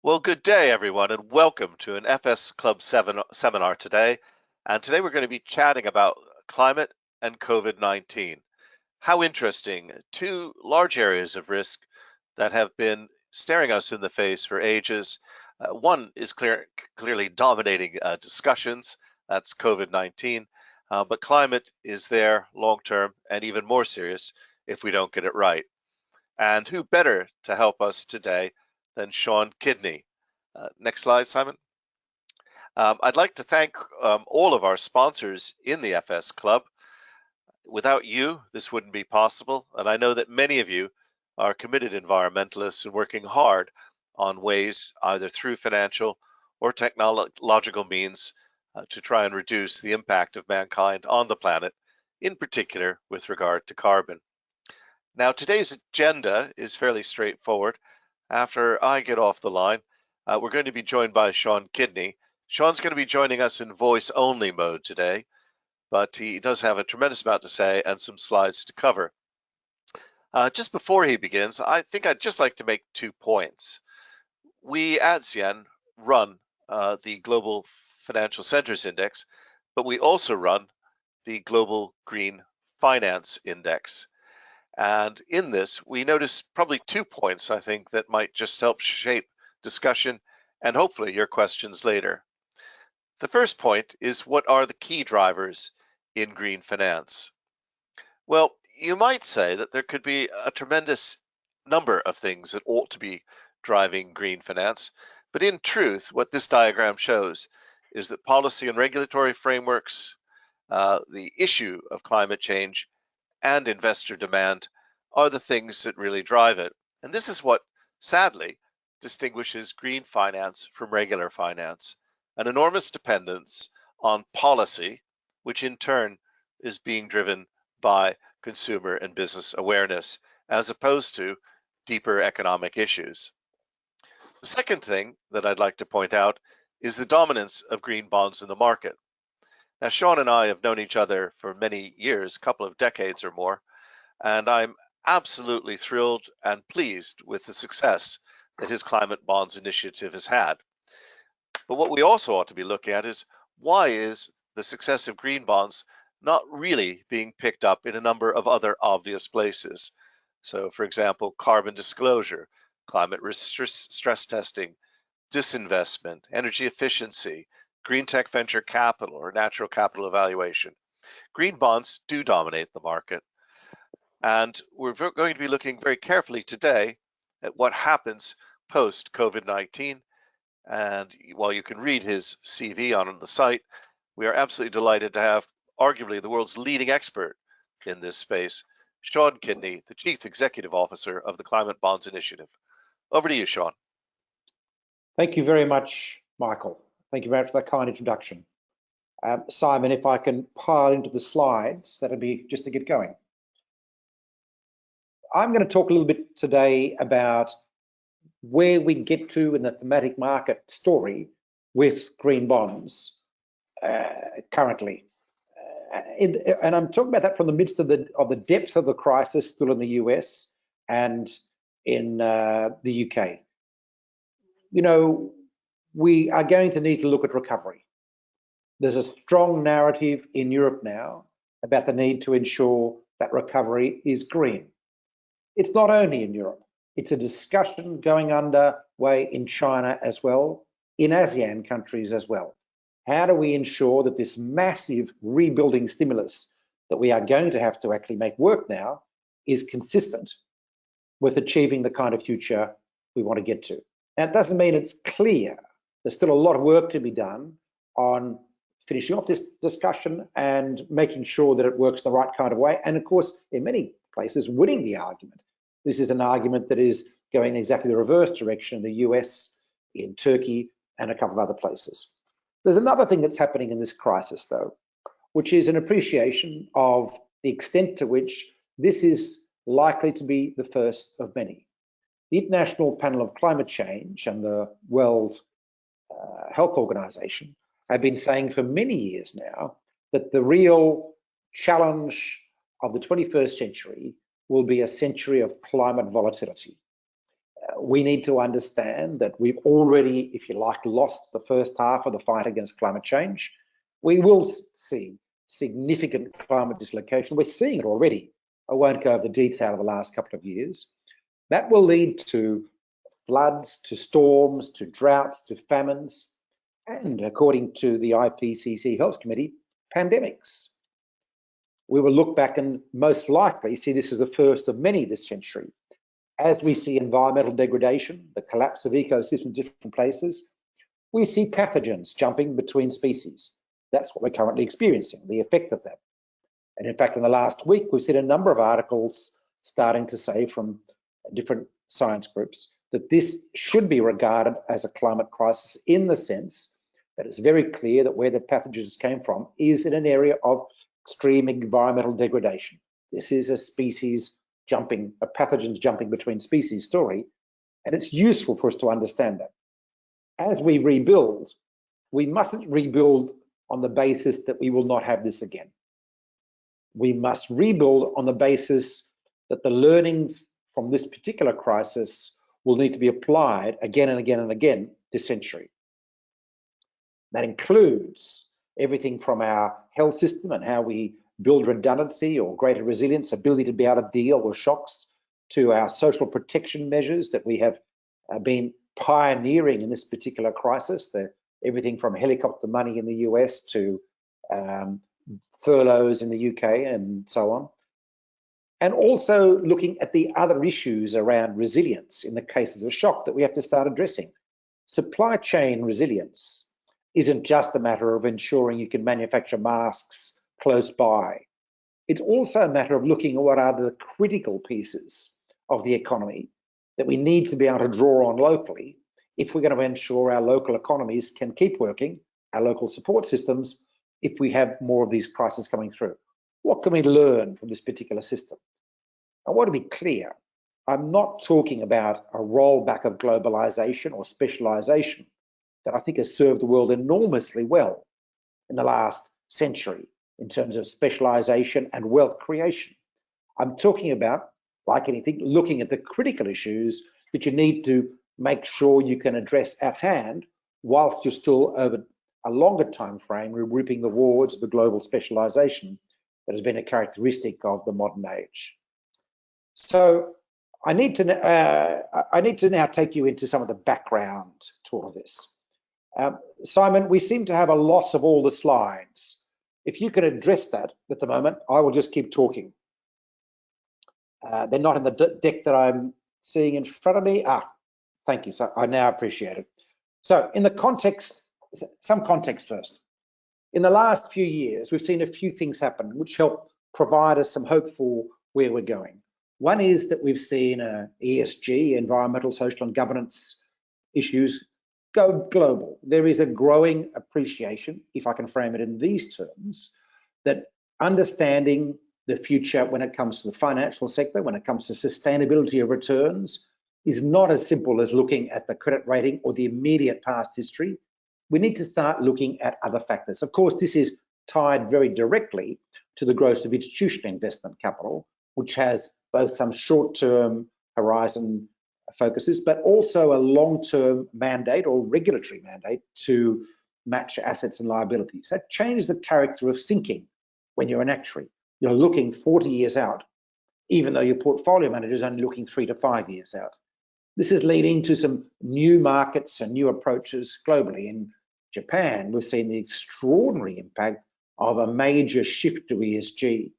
Well, good day, everyone, and welcome to an FS Club 7 seminar today. And today we're going to be chatting about climate and COVID-19. How interesting, two large areas of risk that have been staring us in the face for ages. One is clearly dominating discussions, that's COVID-19, but climate is there long term and even more serious if we don't get it right. And who better to help us today than Sean Kidney? Next slide, Simon. I'd like to thank all of our sponsors in the FS Club. Without you, this wouldn't be possible, and I know that many of you are committed environmentalists and working hard on ways, either through financial or technological means, to try and reduce the impact of mankind on the planet, in particular with regard to carbon. Now, today's agenda is fairly straightforward. After I get off the line, we're going to be joined by Sean Kidney. Sean's going to be joining us in voice-only mode today, but he does have a tremendous amount to say and some slides to cover. Just before he begins, I think I'd just like to make 2 points. We at CN run the Global Financial Centers Index, but we also run the Global Green Finance Index. And in this, we notice probably 2 points, I think, that might just help shape discussion and hopefully your questions later. The first point is, what are the key drivers in green finance? Well, you might say that there could be a tremendous number of things that ought to be driving green finance, but in truth, what this diagram shows is that policy and regulatory frameworks, the issue of climate change, and investor demand are the things that really drive it. And this is what, sadly, distinguishes green finance from regular finance, an enormous dependence on policy, which in turn is being driven by consumer and business awareness, as opposed to deeper economic issues. The second thing that I'd like to point out is the dominance of green bonds in the market. Now, Sean and I have known each other for many years, a couple of decades or more, and I'm absolutely thrilled and pleased with the success that his climate bonds initiative has had. But what we also ought to be looking at is, why is the success of green bonds not really being picked up in a number of other obvious places? So, for example, carbon disclosure, climate risk stress testing, disinvestment, energy efficiency, green tech venture capital, or natural capital evaluation. Green bonds do dominate the market. And we're going to be looking very carefully today at what happens post COVID-19. And while you can read his CV on the site, we are absolutely delighted to have arguably the world's leading expert in this space, Sean Kidney, the Chief Executive Officer of the Climate Bonds Initiative. Over to you, Sean. Thank you very much, Michael. Thank you very much for that kind introduction. Simon, if I can pile into the slides, that'd be just to get going. I'm going to talk a little bit today about where we get to in the thematic market story with green bonds currently. And I'm talking about that from the midst of the depth of the crisis still in the US and in the UK. You know, we are going to need to look at recovery. There's a strong narrative in Europe now about the need to ensure that recovery is green. It's not only in Europe, it's a discussion going underway in China as well, in ASEAN countries as well. How do we ensure that this massive rebuilding stimulus that we are going to have to actually make work now is consistent with achieving the kind of future we want to get to? Now, it doesn't mean it's clear. There's still a lot of work to be done on finishing off this discussion and making sure that it works the right kind of way. And of course, in many places, winning the argument. This is an argument that is going exactly the reverse direction in the US, in Turkey, and a couple of other places. There's another thing that's happening in this crisis, though, which is an appreciation of the extent to which this is likely to be the first of many. The International Panel of Climate Change and the World Health Organization have been saying for many years now that the real challenge of the 21st century will be a century of climate volatility. We need to understand that we've already, if you like, lost the first half of the fight against climate change. We will see significant climate dislocation. We're seeing it already. I won't go over the detail of the last couple of years. That will lead to floods, to storms, to droughts, to famines, and according to the IPCC Health Committee, pandemics. We will look back and most likely see this as the first of many this century. As we see environmental degradation, the collapse of ecosystems in different places, we see pathogens jumping between species. That's what we're currently experiencing, the effect of that. And in fact, in the last week, we've seen a number of articles starting to say from different science groups that this should be regarded as a climate crisis in the sense that it's very clear that where the pathogens came from is in an area of extreme environmental degradation. This is a species jumping, a pathogens jumping between species story, and it's useful for us to understand that. As we rebuild, we mustn't rebuild on the basis that we will not have this again. We must rebuild on the basis that the learnings from this particular crisis will need to be applied again and again and again this century. That includes everything from our health system and how we build redundancy or greater resilience, ability to be able to deal with shocks, to our social protection measures that we have been pioneering in this particular crisis, everything from helicopter money in the US to furloughs in the UK and so on. And also looking at the other issues around resilience in the cases of shock that we have to start addressing. Supply chain resilience isn't just a matter of ensuring you can manufacture masks close by. It's also a matter of looking at what are the critical pieces of the economy that we need to be able to draw on locally if we're going to ensure our local economies can keep working, our local support systems, if we have more of these crises coming through. What can we learn from this particular system? I want to be clear. I'm not talking about a rollback of globalization or specialization that I think has served the world enormously well in the last century in terms of specialization and wealth creation. I'm talking about, like anything, looking at the critical issues that you need to make sure you can address at hand whilst you're still over a longer time frame reaping the rewards of the global specialization that has been a characteristic of the modern age. So I need to now take you into some of the background to all of this. Simon, we seem to have a loss of all the slides. If you can address that at the moment, I will just keep talking. They're not in the deck that I'm seeing in front of me. Thank you. So I now appreciate it. So in the context, some context first. In the last few years, we've seen a few things happen which help provide us some hope for where we're going. One is that we've seen ESG, environmental, social and governance issues, go global. There is a growing appreciation, if I can frame it in these terms, that understanding the future when it comes to the financial sector, when it comes to sustainability of returns, is not as simple as looking at the credit rating or the immediate past history. We need to start looking at other factors. Of course, this is tied very directly to the growth of institutional investment capital, which has both some short-term horizon focuses, but also a long-term mandate or regulatory mandate to match assets and liabilities. That changes the character of thinking when you're an actuary. You're looking 40 years out, even though your portfolio manager is only looking 3 to 5 years out. This is leading to some new markets and new approaches globally. In Japan, we've seen the extraordinary impact of a major shift to ESG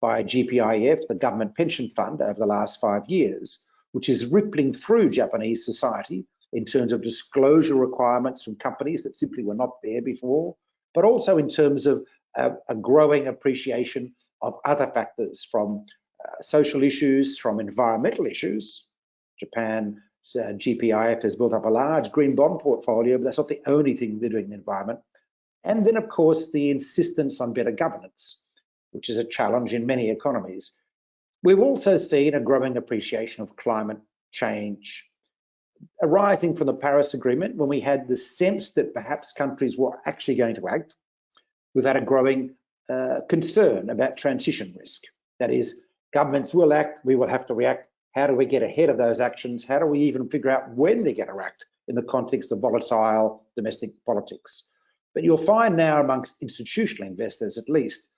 by GPIF, the government pension fund, over the last 5 years, which is rippling through Japanese society in terms of disclosure requirements from companies that simply were not there before, but also in terms of a growing appreciation of other factors, from social issues, from environmental issues. Japan's GPIF has built up a large green bond portfolio, but that's not the only thing they're doing in the environment. And then, of course, the insistence on better governance, which is a challenge in many economies. We've also seen a growing appreciation of climate change arising from the Paris Agreement, when we had the sense that perhaps countries were actually going to act. We've had a growing concern about transition risk. That is, governments will act, we will have to react, How do we get ahead of those actions? How do we even figure out when they're going to act in the context of volatile domestic politics? But you'll find now amongst institutional investors, at least,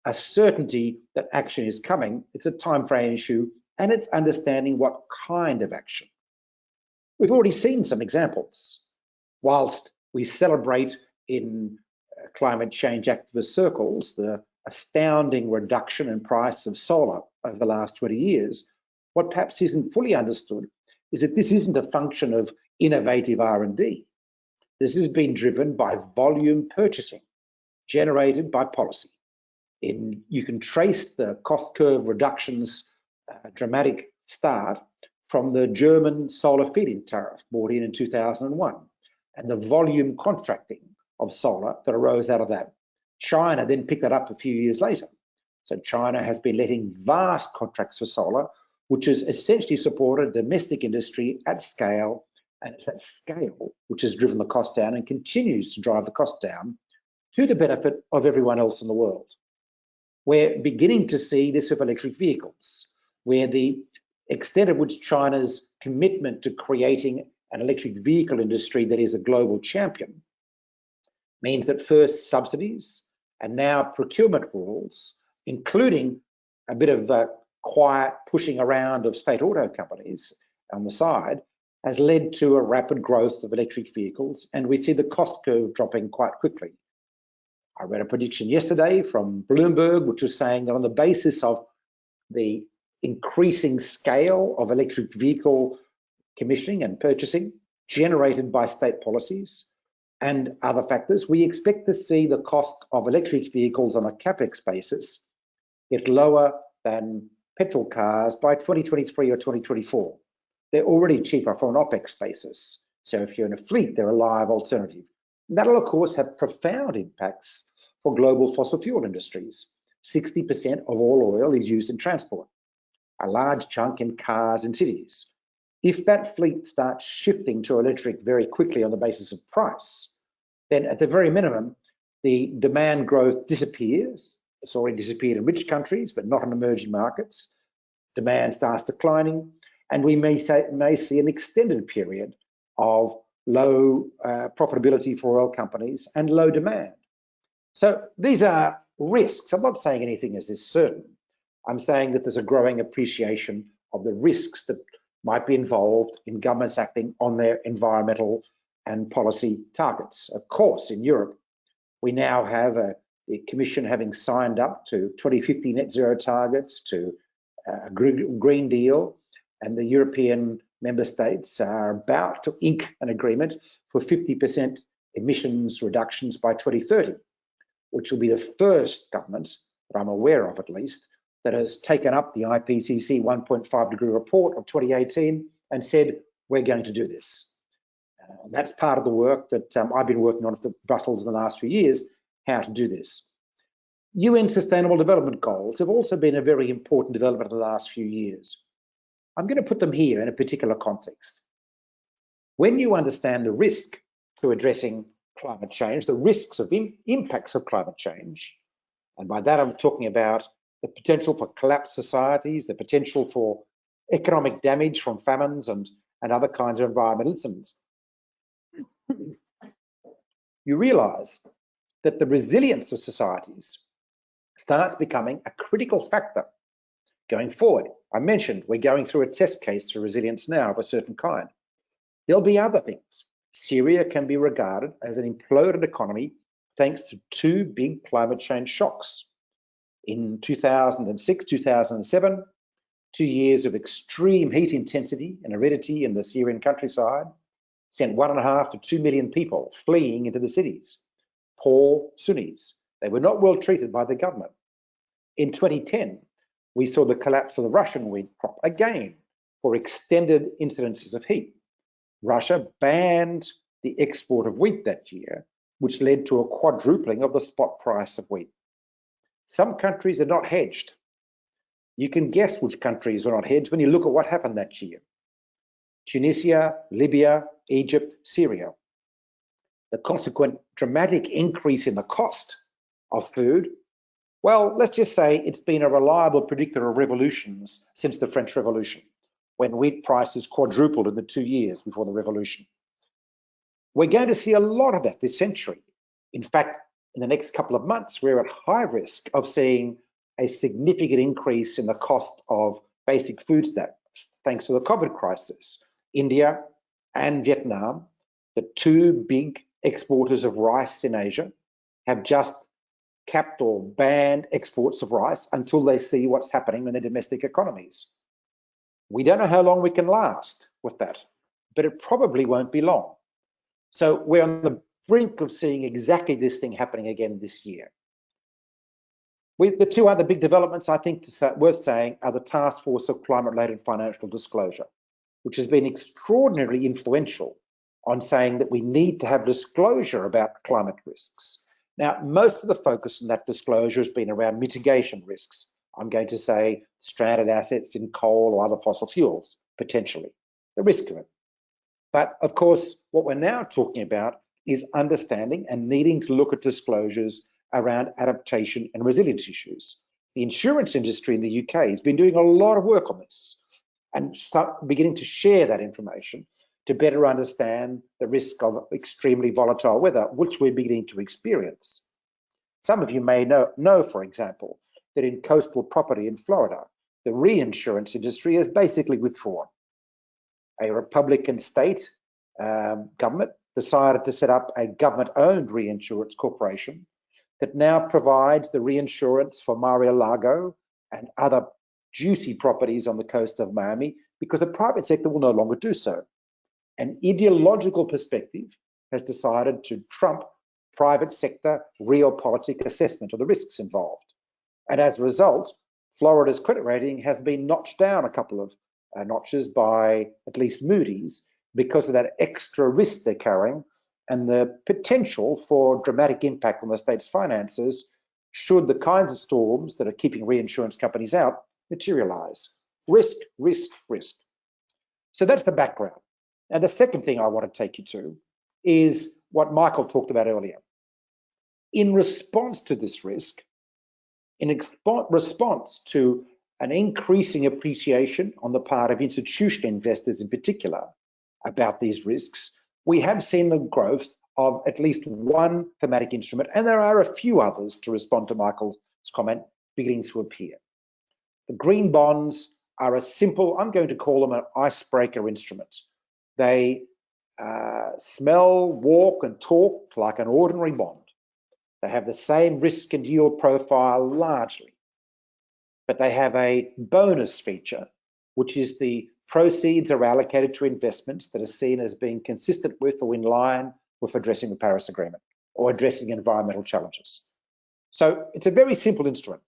a certainty that action is coming. It's a time frame issue, and it's understanding what kind of action. We've already seen some examples. Whilst we celebrate in climate change activist circles the astounding reduction in price of solar over the last 20 years, what perhaps isn't fully understood is that this isn't a function of innovative R&D. This has been driven by volume purchasing generated by policy. You can trace the cost curve reductions dramatic start from the German solar feed-in tariff brought in 2001 and the volume contracting of solar that arose out of that. China then picked that up a few years later. So China has been letting vast contracts for solar, which has essentially supported domestic industry at scale, and it's that scale which has driven the cost down and continues to drive the cost down to the benefit of everyone else in the world. We're beginning to see this with electric vehicles, where the extent of which China's commitment to creating an electric vehicle industry that is a global champion means that first subsidies and now procurement rules, including a bit of quiet pushing around of state auto companies on the side, has led to a rapid growth of electric vehicles, and we see the cost curve dropping quite quickly. I read a prediction yesterday from Bloomberg, which was saying that on the basis of the increasing scale of electric vehicle commissioning and purchasing generated by state policies and other factors, we expect to see the cost of electric vehicles on a capex basis get lower than petrol cars by 2023 or 2024. They're already cheaper from an OPEX basis. So if you're in a fleet, they're a live alternative. That'll, of course, have profound impacts for global fossil fuel industries. 60% of all oil is used in transport, a large chunk in cars and cities. If that fleet starts shifting to electric very quickly on the basis of price, then at the very minimum, the demand growth disappears. It's already disappeared in rich countries, but not in emerging markets. Demand starts declining, and we may see an extended period of low profitability for oil companies and low demand. So these are risks. I'm not saying anything is certain. I'm saying that there's a growing appreciation of the risks that might be involved in governments acting on their environmental and policy targets. Of course, in Europe, we now have the Commission having signed up to 2050 net zero targets, to a Green Deal, and the European member states are about to ink an agreement for 50% emissions reductions by 2030, which will be the first government that I'm aware of, at least, that has taken up the IPCC 1.5 degree report of 2018 and said, we're going to do this. That's part of the work that I've been working on for Brussels in the last few years, how to do this. UN Sustainable Development Goals have also been a very important development in the last few years. I'm going to put them here in a particular context. When you understand the risk to addressing climate change, the risks of impacts of climate change, and by that I'm talking about the potential for collapsed societies, the potential for economic damage from famines and other kinds of environmental incidents, you realise that the resilience of societies starts becoming a critical factor going forward. I mentioned we're going through a test case for resilience now of a certain kind. There'll be other things. Syria can be regarded as an imploded economy thanks to two big climate change shocks. In 2006, 2007, 2 years of extreme heat intensity and aridity in the Syrian countryside sent 1.5 to 2 million people fleeing into the cities. Poor Sunnis. They were not well treated by the government. In 2010, we saw the collapse of the Russian wheat crop again for extended incidences of heat. Russia banned the export of wheat that year, which led to a quadrupling of the spot price of wheat. Some countries are not hedged. You can guess which countries are not hedged when you look at what happened that year. Tunisia, Libya, Egypt, Syria. The consequent dramatic increase in the cost of food, well, let's just say it's been a reliable predictor of revolutions since the French Revolution. when wheat prices quadrupled in the 2 years before the revolution. We're going to see a lot of that this century. In fact, in the next couple of months, we're at high risk of seeing a significant increase in the cost of basic food staples, thanks to the COVID crisis. India and Vietnam, the two big exporters of rice in Asia, have just capped or banned exports of rice until they see what's happening in their domestic economies. We don't know how long we can last with that, but it probably won't be long. So we're on the brink of seeing exactly this thing happening again this year. The two other big developments I think worth saying are the Task Force of Climate-Related Financial Disclosure, which has been extraordinarily influential on saying that we need to have disclosure about climate risks. Now, most of the focus on that disclosure has been around mitigation risks. I'm going to say stranded assets in coal or other fossil fuels, potentially, the risk of it. But of course, what we're now talking about is understanding and needing to look at disclosures around adaptation and resilience issues. The insurance industry in the UK has been doing a lot of work on this and beginning to share that information to better understand the risk of extremely volatile weather, which we're beginning to experience. Some of you may know, for example, that in coastal property in Florida, the reinsurance industry has basically withdrawn. A Republican state government decided to set up a government-owned reinsurance corporation that now provides the reinsurance for Mar-a-Lago and other juicy properties on the coast of Miami because the private sector will no longer do so. An ideological perspective has decided to trump private sector realpolitik assessment of the risks involved. And as a result, Florida's credit rating has been notched down a couple of notches by at least Moody's because of that extra risk they're carrying and the potential for dramatic impact on the state's finances should the kinds of storms that are keeping reinsurance companies out materialize. Risk, risk, risk. So that's the background. And the second thing I want to take you to is what Michael talked about earlier. In response to this risk, in response to an increasing appreciation on the part of institutional investors in particular about these risks, we have seen the growth of at least one thematic instrument, and there are a few others to respond to Michael's comment beginning to appear. The green bonds are a simple, I'm going to call them an icebreaker instrument. They smell, walk, and talk like an ordinary bond. They have the same risk and yield profile largely, but they have a bonus feature, which is the proceeds are allocated to investments that are seen as being consistent with or in line with addressing the Paris Agreement or addressing environmental challenges. So it's a very simple instrument.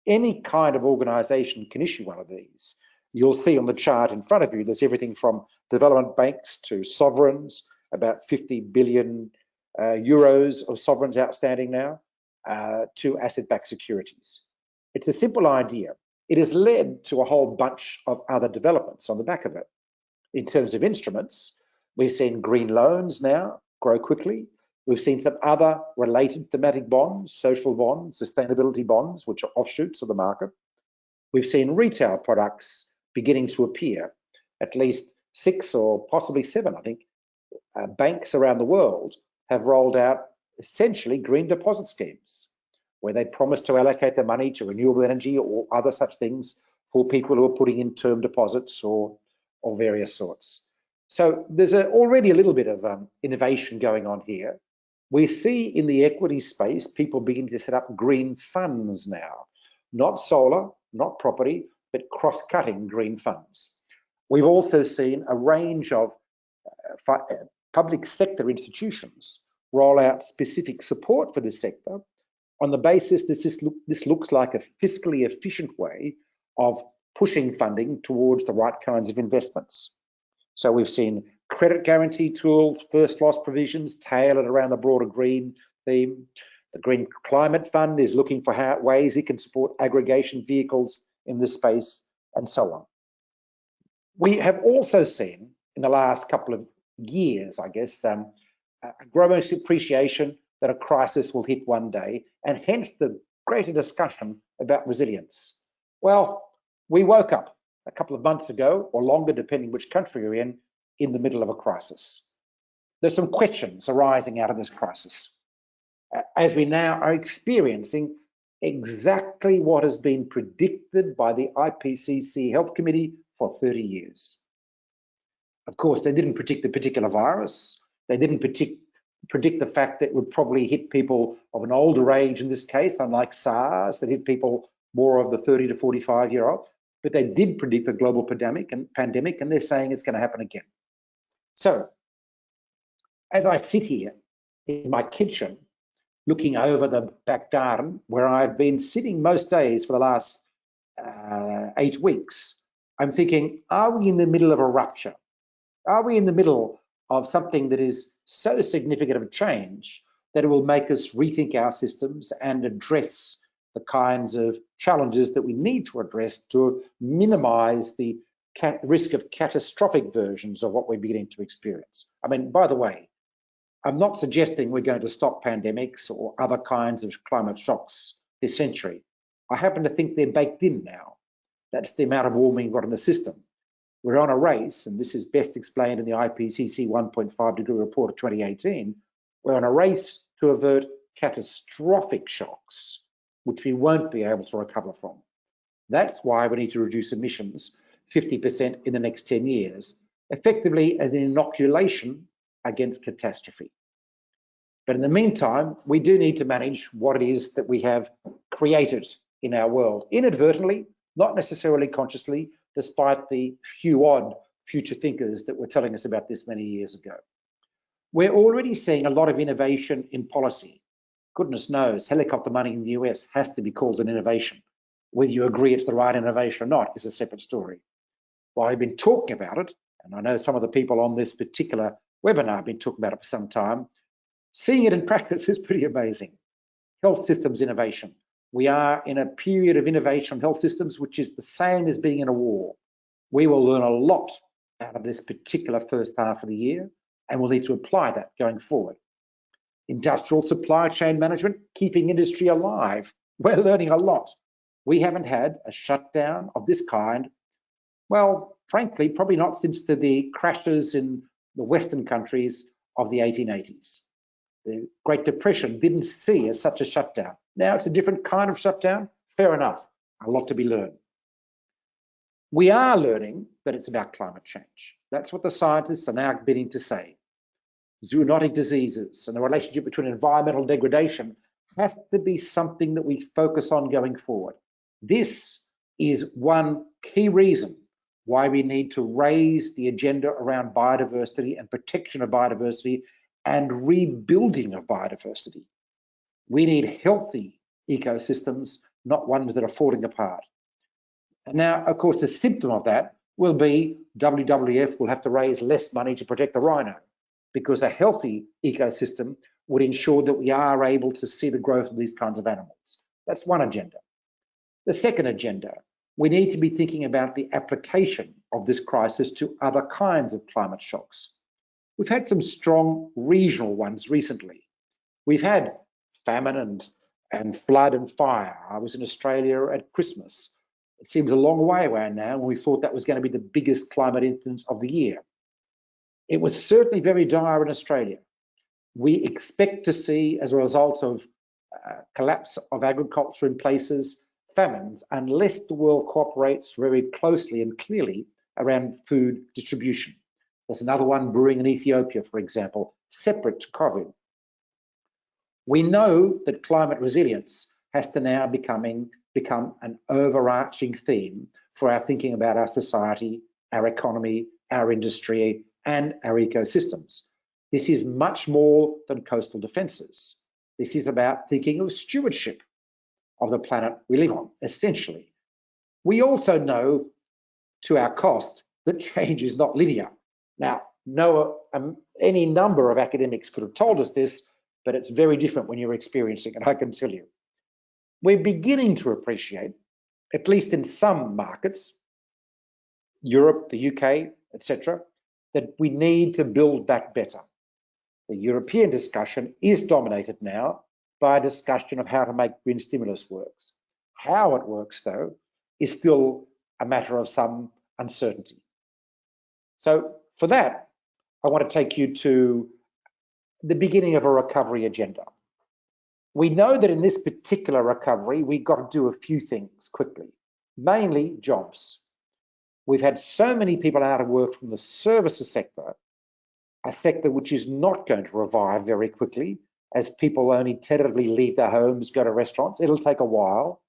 Any kind of organization can issue one of these. You'll see on the chart in front of you, there's everything from development banks to sovereigns, about 50 billion euros of sovereigns outstanding now, to asset-backed securities. It's a simple idea. It has led to a whole bunch of other developments on the back of it. In terms of instruments, we've seen green loans now grow quickly. We've seen some other related thematic bonds, social bonds, sustainability bonds, which are offshoots of the market. We've seen retail products beginning to appear. At least 6 or possibly 7, I think, banks around the world have rolled out essentially green deposit schemes, where they promise to allocate their money to renewable energy or other such things for people who are putting in term deposits or various sorts. So there's already a little bit of innovation going on here. We see in the equity space, people beginning to set up green funds now, not solar, not property, but cross-cutting green funds. We've also seen a range of public sector institutions roll out specific support for this sector on the basis this looks like a fiscally efficient way of pushing funding towards the right kinds of investments. So we've seen credit guarantee tools, first loss provisions tailored around the broader green theme. The Green Climate Fund is looking for ways it can support aggregation vehicles in this space, and so on. We have also seen in the last couple of years, I guess, a growing appreciation that a crisis will hit one day, and hence the greater discussion about resilience. Well, we woke up a couple of months ago, or longer, depending which country you're in the middle of a crisis. There's some questions arising out of this crisis, as we now are experiencing exactly what has been predicted by the IPCC Health Committee for 30 years. Of course, they didn't predict the particular virus. They didn't predict the fact that it would probably hit people of an older age in this case, unlike SARS, that hit people more of the 30 to 45-year-old. But they did predict a global pandemic, and they're saying it's going to happen again. So, as I sit here in my kitchen, looking over the back garden, where I've been sitting most days for the last 8 weeks, I'm thinking, are we in the middle of a rupture? Are we in the middle of something that is so significant of a change that it will make us rethink our systems and address the kinds of challenges that we need to address to minimize the risk of catastrophic versions of what we're beginning to experience? I mean, by the way, I'm not suggesting we're going to stop pandemics or other kinds of climate shocks this century. I happen to think they're baked in now. That's the amount of warming we've got in the system. We're on a race, and this is best explained in the IPCC 1.5 degree report of 2018. We're on a race to avert catastrophic shocks, which we won't be able to recover from. That's why we need to reduce emissions 50% in the next 10 years, effectively as an inoculation against catastrophe. But in the meantime, we do need to manage what it is that we have created in our world, inadvertently, not necessarily consciously, despite the few odd future thinkers that were telling us about this many years ago. We're already seeing a lot of innovation in policy. Goodness knows, helicopter money in the US has to be called an innovation. Whether you agree it's the right innovation or not is a separate story. While I've been talking about it, and I know some of the people on this particular webinar have been talking about it for some time, seeing it in practice is pretty amazing. Health systems innovation. We are in a period of innovation on health systems, which is the same as being in a war. We will learn a lot out of this particular first half of the year, and we'll need to apply that going forward. Industrial supply chain management, keeping industry alive. We're learning a lot. We haven't had a shutdown of this kind, well, frankly, probably not since the crashes in the Western countries of the 1880s. The Great Depression didn't see as such a shutdown. Now it's a different kind of shutdown, fair enough, a lot to be learned. We are learning that it's about climate change. That's what the scientists are now beginning to say. Zoonotic diseases and the relationship between environmental degradation has to be something that we focus on going forward. This is one key reason why we need to raise the agenda around biodiversity and protection of biodiversity and rebuilding of biodiversity. We need healthy ecosystems, not ones that are falling apart. And now, of course, the symptom of that will be WWF will have to raise less money to protect the rhino, because a healthy ecosystem would ensure that we are able to see the growth of these kinds of animals. That's one agenda. The second agenda, we need to be thinking about the application of this crisis to other kinds of climate shocks. We've had some strong regional ones recently. We've had famine and flood and fire. I was in Australia at Christmas. It seems a long way away now, and we thought that was going to be the biggest climate incident of the year. It was certainly very dire in Australia. We expect to see, as a result of collapse of agriculture in places, famines, unless the world cooperates very closely and clearly around food distribution. There's another one brewing in Ethiopia, for example, separate to COVID. We know that climate resilience has to now become an overarching theme for our thinking about our society, our economy, our industry, and our ecosystems. This is much more than coastal defences. This is about thinking of stewardship of the planet we live on, essentially. We also know, to our cost, that change is not linear. Now, any number of academics could have told us this, but it's very different when you're experiencing it, I can tell you. We're beginning to appreciate, at least in some markets, Europe, the UK, etc., that we need to build back better. The European discussion is dominated now by a discussion of how to make green stimulus works. How it works, though, is still a matter of some uncertainty. So for that, I want to take you to the beginning of a recovery agenda. We know that in this particular recovery, we've got to do a few things quickly, mainly jobs. We've had so many people out of work from the services sector, a sector which is not going to revive very quickly as people only tentatively leave their homes, go to restaurants. It'll take a while,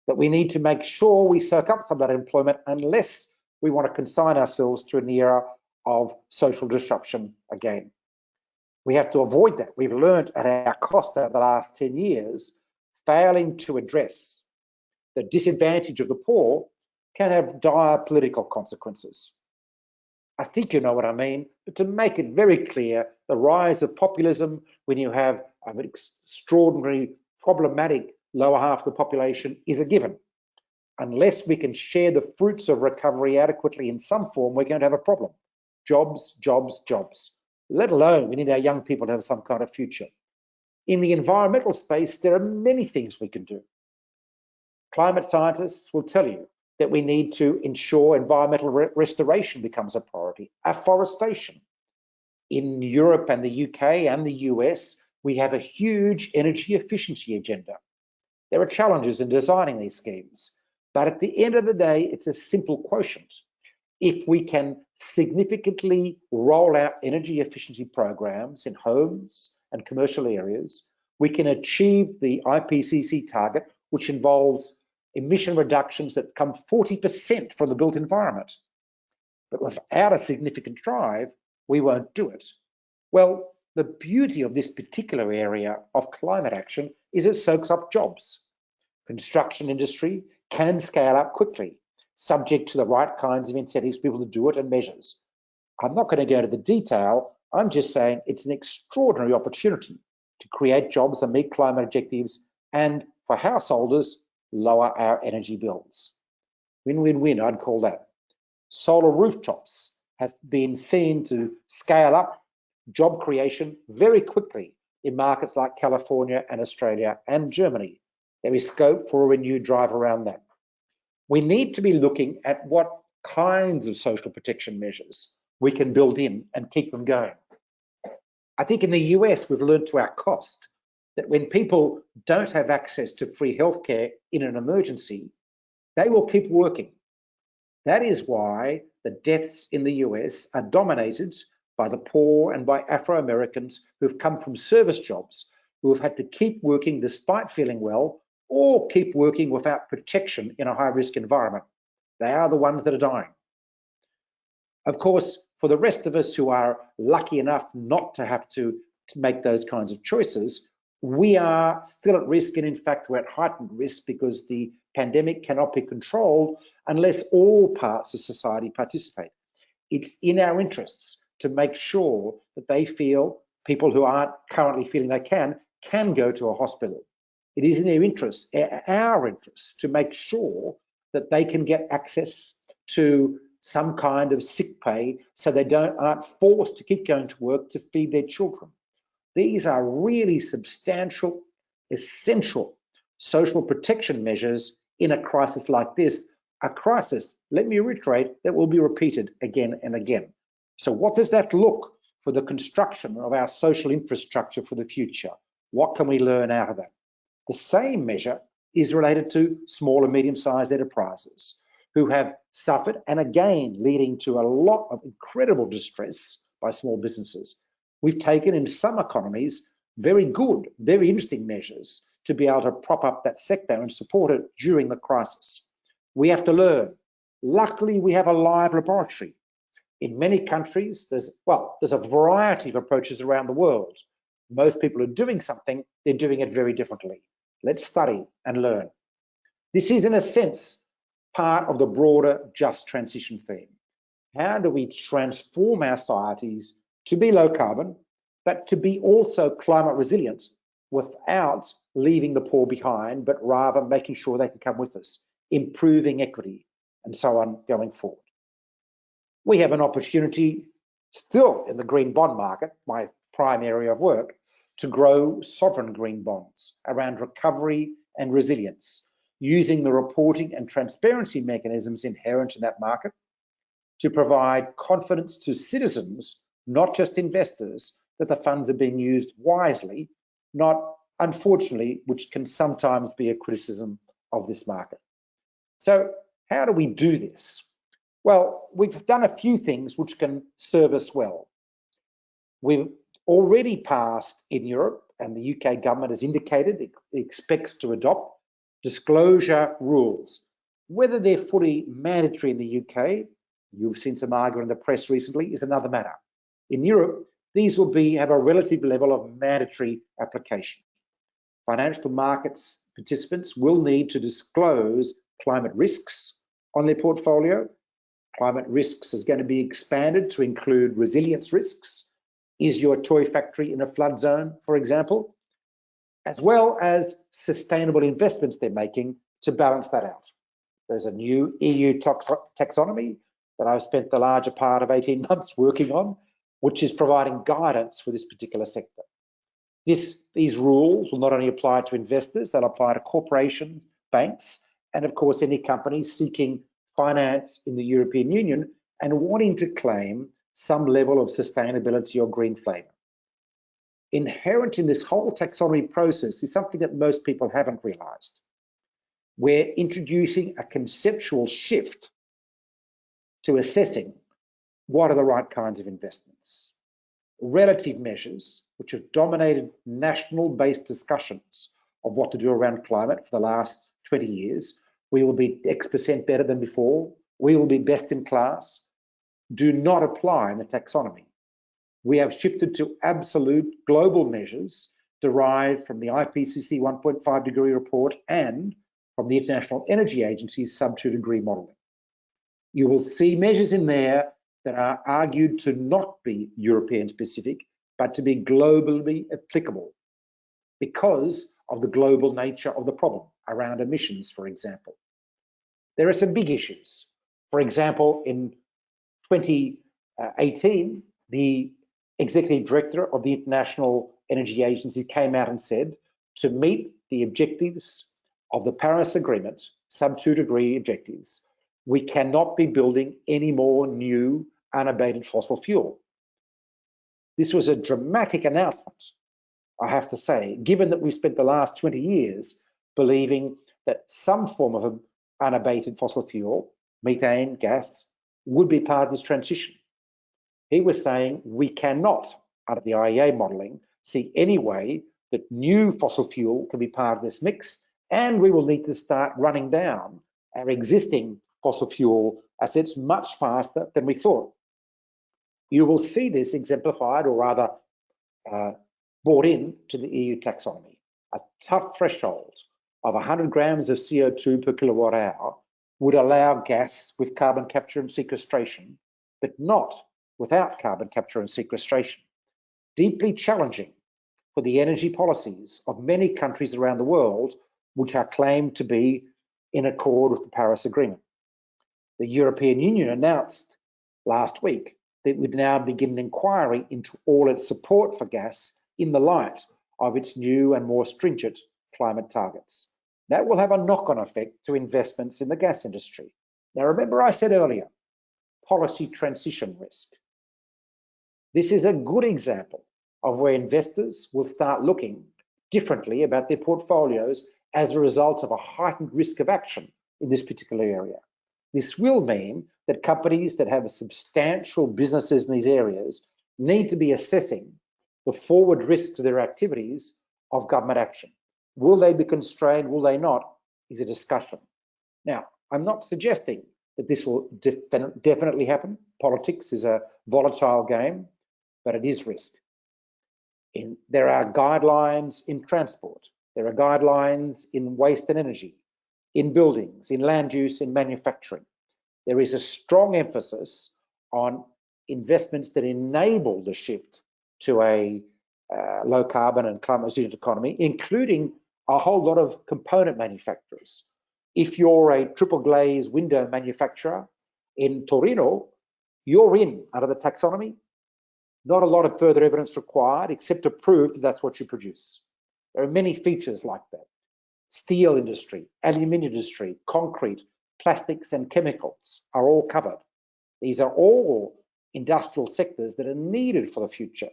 but we need to make sure we soak up some of that employment unless we want to consign ourselves to an era of social disruption again. We have to avoid that. We've learned at our cost over the last 10 years, failing to address the disadvantage of the poor can have dire political consequences. I think you know what I mean, but to make it very clear, the rise of populism when you have an extraordinary, problematic lower half of the population is a given. Unless we can share the fruits of recovery adequately in some form, we're going to have a problem. Jobs, jobs, jobs. Let alone we need our young people to have some kind of future. In the environmental space, there are many things we can do. Climate scientists will tell you that we need to ensure environmental restoration becomes a priority, afforestation. In Europe and the UK and the US, we have a huge energy efficiency agenda. There are challenges in designing these schemes, but at the end of the day, it's a simple quotient. If we can significantly roll out energy efficiency programs in homes and commercial areas, we can achieve the IPCC target, which involves emission reductions that come 40% from the built environment. But without a significant drive, we won't do it. Well, the beauty of this particular area of climate action is it soaks up jobs. Construction industry can scale up quickly, subject to the right kinds of incentives for people to do it and measures. I'm not going to go into the detail. I'm just saying it's an extraordinary opportunity to create jobs and meet climate objectives, and for householders, lower our energy bills. Win-win-win, I'd call that. Solar rooftops have been seen to scale up job creation very quickly in markets like California and Australia and Germany. There is scope for a renewed drive around that. We need to be looking at what kinds of social protection measures we can build in and keep them going. I think in the US, we've learned to our cost that when people don't have access to free healthcare in an emergency, they will keep working. That is why the deaths in the US are dominated by the poor and by Afro-Americans who've come from service jobs, who have had to keep working despite feeling well, or keep working without protection in a high-risk environment. They are the ones that are dying. Of course, for the rest of us who are lucky enough not to have to make those kinds of choices, we are still at risk, and in fact, we're at heightened risk because the pandemic cannot be controlled unless all parts of society participate. It's in our interests to make sure that they feel, people who aren't currently feeling they can go to a hospital. It is in their interest, our interest, to make sure that they can get access to some kind of sick pay so they aren't forced to keep going to work to feed their children. These are really substantial, essential social protection measures in a crisis like this, a crisis, let me reiterate, that will be repeated again and again. So what does that look for the construction of our social infrastructure for the future? What can we learn out of that? The same measure is related to small and medium-sized enterprises who have suffered, and again, leading to a lot of incredible distress by small businesses. We've taken in some economies very good, very interesting measures to be able to prop up that sector and support it during the crisis. We have to learn. Luckily, we have a live laboratory. In many countries, there's a variety of approaches around the world. Most people are doing something, they're doing it very differently. Let's study and learn. This is, in a sense, part of the broader just transition theme. How do we transform our societies to be low carbon, but to be also climate resilient without leaving the poor behind, but rather making sure they can come with us, improving equity, and so on going forward. We have an opportunity still in the green bond market, my prime area of work, to grow sovereign green bonds around recovery and resilience, using the reporting and transparency mechanisms inherent in that market, to provide confidence to citizens, not just investors, that the funds are being used wisely, not unfortunately, which can sometimes be a criticism of this market. So how do we do this? Well, we've done a few things which can serve us well. We've already passed in Europe, and the UK government has indicated it expects to adopt disclosure rules. Whether they're fully mandatory in the UK, you've seen some argument in the press recently, is another matter. In Europe, these will have a relative level of mandatory application. Financial markets participants will need to disclose climate risks on their portfolio. Climate risks is going to be expanded to include resilience risks. Is your toy factory in a flood zone, for example? As well as sustainable investments they're making to balance that out. There's a new EU taxonomy that I've spent the larger part of 18 months working on, which is providing guidance for this particular sector. These rules will not only apply to investors, they'll apply to corporations, banks, and of course any companies seeking finance in the European Union and wanting to claim some level of sustainability or green flavour. Inherent in this whole taxonomy process is something that most people haven't realised. We're introducing a conceptual shift to assessing what are the right kinds of investments. Relative measures, which have dominated national-based discussions of what to do around climate for the last 20 years, we will be X% better than before, we will be best in class, do not apply in the taxonomy. We have shifted to absolute global measures derived from the IPCC 1.5 degree report and from the International Energy Agency's sub-2 degree modelling. You will see measures in there that are argued to not be European specific, but to be globally applicable because of the global nature of the problem around emissions, for example. There are some big issues. For example, in 2018, the executive director of the International Energy Agency came out and said, to meet the objectives of the Paris Agreement, sub-2 degree objectives, we cannot be building any more new unabated fossil fuel. This was a dramatic announcement, I have to say, given that we spent the last 20 years believing that some form of an unabated fossil fuel, methane, gas, would be part of this transition. He was saying we cannot, under the IEA modelling, see any way that new fossil fuel can be part of this mix, and we will need to start running down our existing fossil fuel assets much faster than we thought. You will see this exemplified, or rather brought in to the EU taxonomy. A tough threshold of 100 grams of CO2 per kilowatt hour would allow gas with carbon capture and sequestration, but not without carbon capture and sequestration. Deeply challenging for the energy policies of many countries around the world, which are claimed to be in accord with the Paris Agreement. The European Union announced last week that it would now begin an inquiry into all its support for gas in the light of its new and more stringent climate targets. That will have a knock-on effect to investments in the gas industry. Now, remember I said earlier, policy transition risk. This is a good example of where investors will start looking differently about their portfolios as a result of a heightened risk of action in this particular area. This will mean that companies that have substantial businesses in these areas need to be assessing the forward risks to their activities of government action. Will they be constrained? Will they not? Is a discussion. Now, I'm not suggesting that this will definitely happen. Politics is a volatile game, but it is risk. There are guidelines in transport. There are guidelines in waste and energy, in buildings, in land use, in manufacturing. There is a strong emphasis on investments that enable the shift to a low carbon and climate resilient economy, including a whole lot of component manufacturers. If you're a triple glazed window manufacturer in Torino, you're in under the taxonomy. Not a lot of further evidence required except to prove that that's what you produce. There are many features like that. Steel industry, aluminium industry, concrete, plastics and chemicals are all covered. These are all industrial sectors that are needed for the future.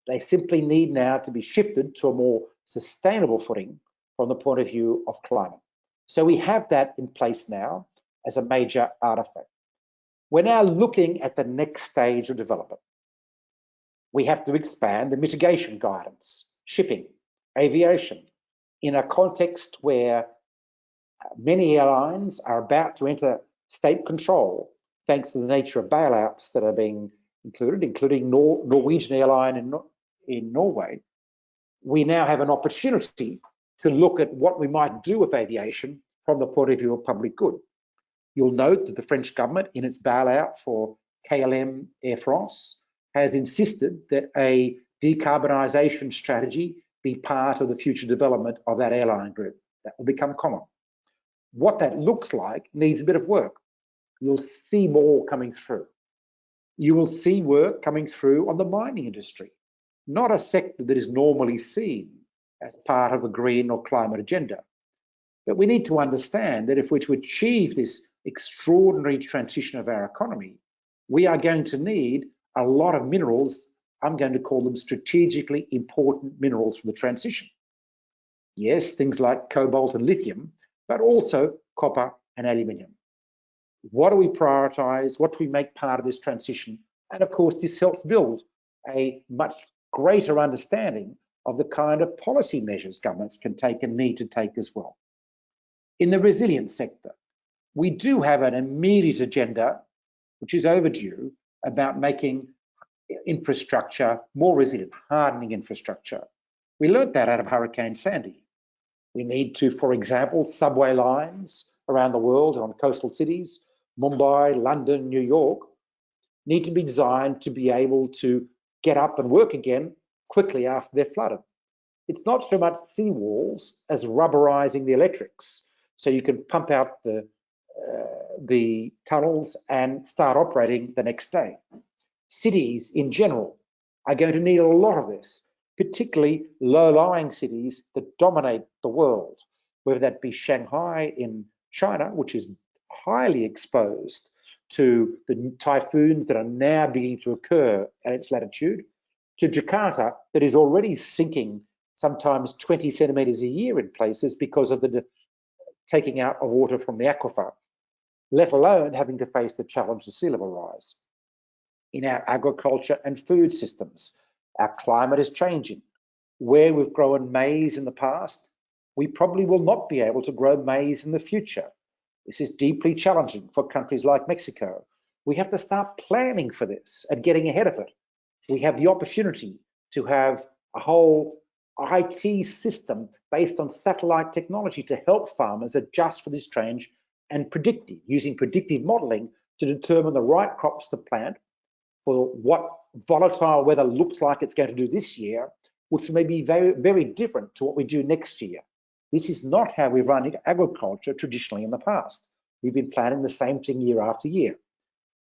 They simply need now to be shifted to a more sustainable footing from the point of view of climate. So we have that in place now as a major artifact. We're now looking at the next stage of development. We have to expand the mitigation guidance, shipping, aviation, in a context where many airlines are about to enter state control, thanks to the nature of bailouts that are being included, including Norwegian airline in Norway. We now have an opportunity to look at what we might do with aviation from the point of view of public good. You'll note that the French government, in its bailout for KLM Air France, has insisted that a decarbonisation strategy be part of the future development of that airline group. That will become common. What that looks like needs a bit of work. You'll see more coming through. You will see work coming through on the mining industry, not a sector that is normally seen as part of a green or climate agenda. But we need to understand that if we're to achieve this extraordinary transition of our economy, we are going to need a lot of minerals. I'm going to call them strategically important minerals for the transition. Yes, things like cobalt and lithium, but also copper and aluminium. What do we prioritize? What do we make part of this transition? And of course, this helps build a much greater understanding of the kind of policy measures governments can take and need to take as well. In the resilience sector, we do have an immediate agenda, which is overdue, about making infrastructure more resilient, hardening infrastructure. We learned that out of Hurricane Sandy. We need to, for example, subway lines around the world on coastal cities, Mumbai, London, New York, need to be designed to be able to get up and work again quickly after they're flooded. It's not so much seawalls as rubberizing the electrics, so you can pump out the tunnels and start operating the next day. Cities in general are going to need a lot of this, particularly low-lying cities that dominate the world, whether that be Shanghai in China, which is highly exposed to the typhoons that are now beginning to occur at its latitude, to Jakarta, that is already sinking sometimes 20 centimetres a year in places because of the taking out of water from the aquifer, let alone having to face the challenge of sea level rise. In our agriculture and food systems, our climate is changing. Where we've grown maize in the past, we probably will not be able to grow maize in the future. This is deeply challenging for countries like Mexico. We have to start planning for this and getting ahead of it. We have the opportunity to have a whole IT system based on satellite technology to help farmers adjust for this change and using predictive modeling to determine the right crops to plant for what volatile weather looks like it's going to do this year, which may be very, very different to what we do next year. This is not how we've run agriculture traditionally in the past. We've been planning the same thing year after year.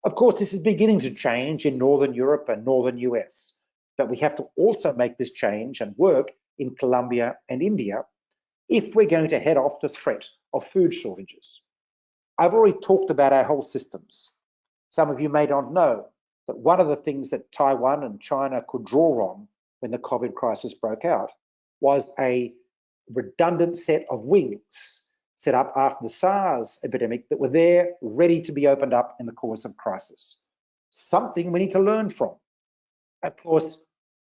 Of course, this is beginning to change in Northern Europe and Northern US, but we have to also make this change and work in Colombia and India if we're going to head off the threat of food shortages. I've already talked about our health systems. Some of you may not know that one of the things that Taiwan and China could draw on when the COVID crisis broke out was a redundant set of wings set up after the SARS epidemic that were there ready to be opened up in the course of crisis. Something we need to learn from. Of course,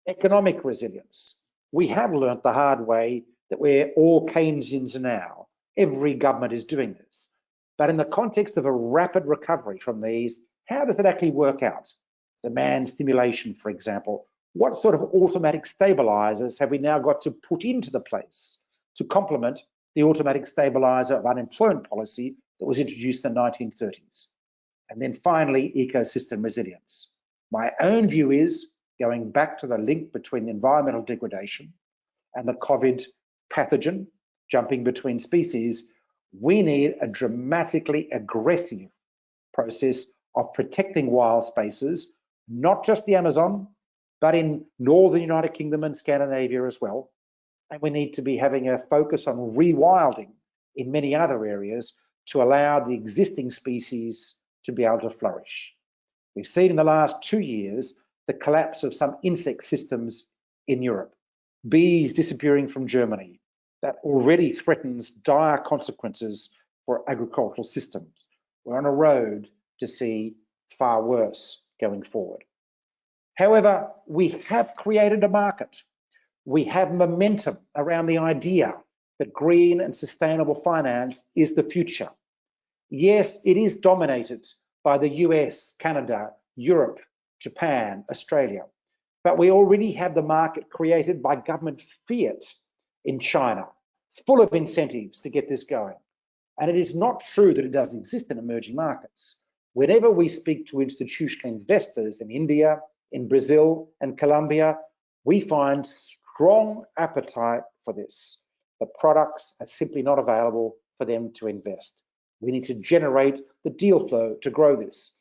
economic resilience. We have learnt the hard way that we're all Keynesians now. Every government is doing this. But in the context of a rapid recovery from these, how does it actually work out? Demand stimulation, for example. What sort of automatic stabilizers have we now got to put into the place to complement the automatic stabilizer of unemployment policy that was introduced in the 1930s? And then finally, ecosystem resilience. My own view is, going back to the link between the environmental degradation and the COVID pathogen jumping between species, we need a dramatically aggressive process of protecting wild spaces, not just the Amazon, but in Northern United Kingdom and Scandinavia as well. And we need to be having a focus on rewilding in many other areas to allow the existing species to be able to flourish. We've seen in the last 2 years the collapse of some insect systems in Europe, bees disappearing from Germany. That already threatens dire consequences for agricultural systems. We're on a road to see far worse going forward. However, we have created a market. We have momentum around the idea that green and sustainable finance is the future. Yes, it is dominated by the US, Canada, Europe, Japan, Australia, but we already have the market created by government fiat in China, full of incentives to get this going. And it is not true that it doesn't exist in emerging markets. Whenever we speak to institutional investors in India, in Brazil and Colombia, we find strong appetite for this. The products are simply not available for them to invest. We need to generate the deal flow to grow this.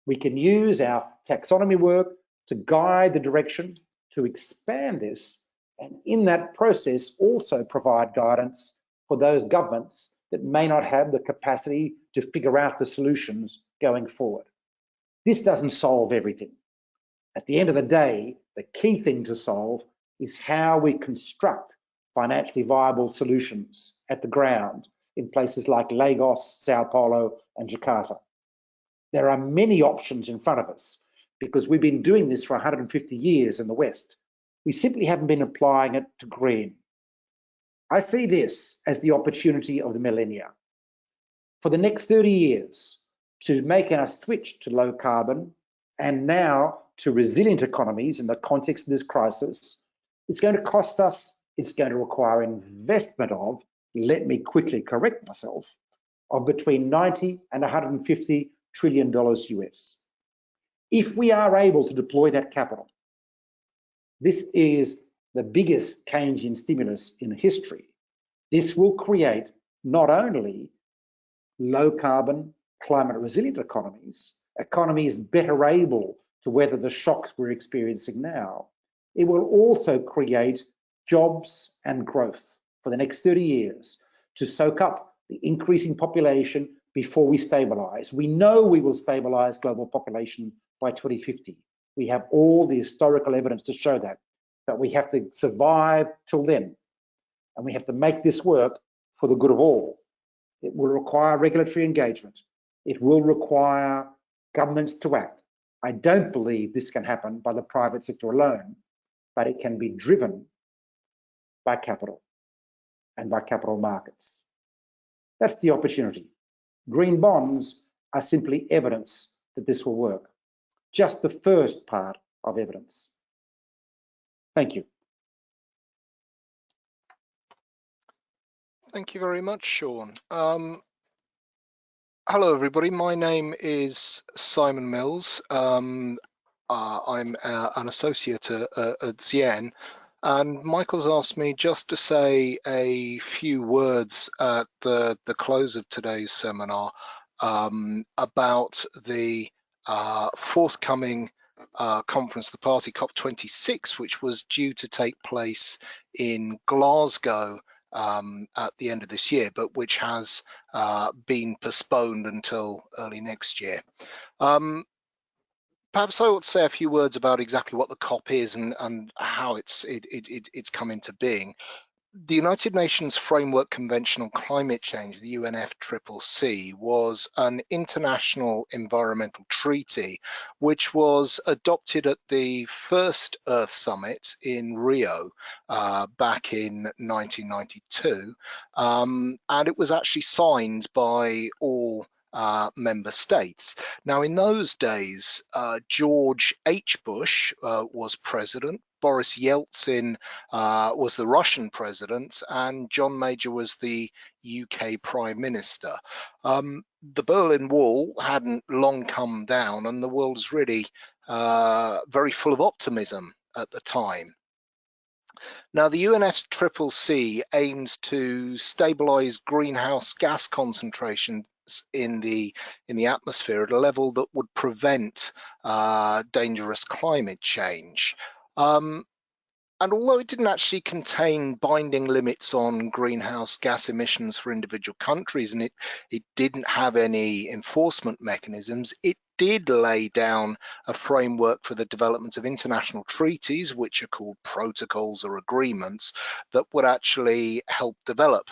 We can use our taxonomy work to guide the direction to expand this, and in that process also provide guidance for those governments that may not have the capacity to figure out the solutions going forward. This doesn't solve everything. At the end of the day, the key thing to solve is how we construct financially viable solutions at the ground in places like Lagos, Sao Paulo, and Jakarta. There are many options in front of us because we've been doing this for 150 years in the West. We simply haven't been applying it to green. I see this as the opportunity of the millennia. For the next 30 years, to make our switch to low carbon and now to resilient economies in the context of this crisis, it's going to cost us, it's going to require investment of, let me quickly correct myself, of between 90 and 150 trillion dollars US. If we are able to deploy that capital, this is the biggest Keynesian stimulus in history. This will create not only low carbon, climate resilient economies, economies better able to weather the shocks we're experiencing now, it will also create jobs and growth for the next 30 years to soak up the increasing population before we stabilize. We know we will stabilize global population by 2050. We have all the historical evidence to show that, but we have to survive till then. And we have to make this work for the good of all. It will require regulatory engagement. It will require governments to act. I don't believe this can happen by the private sector alone, but it can be driven by capital and by capital markets. That's the opportunity. Green bonds are simply evidence that this will work. Just the first part of evidence. Thank you. Thank you very much, Sean. Hello, everybody. My name is Simon Mills. I'm an associate at Zien, and Michael's asked me just to say a few words at the close of today's seminar about the forthcoming conference, the Party COP26, which was due to take place in Glasgow at the end of this year, but which has been postponed until early next year. Perhaps I ought to say a few words about exactly what the COP is and how it's come into being. The United Nations Framework Convention on Climate Change, the UNFCCC, was an international environmental treaty which was adopted at the first Earth Summit in Rio back in 1992, and it was actually signed by all member states. Now, in those days, George H. Bush was president, Boris Yeltsin was the Russian president, and John Major was the UK Prime Minister. The Berlin Wall hadn't long come down, and the world was really very full of optimism at the time. Now, the UNFCCC aims to stabilize greenhouse gas concentrations in the atmosphere at a level that would prevent dangerous climate change. And although it didn't actually contain binding limits on greenhouse gas emissions for individual countries, and it didn't have any enforcement mechanisms, it did lay down a framework for the development of international treaties, which are called protocols or agreements, that would actually help develop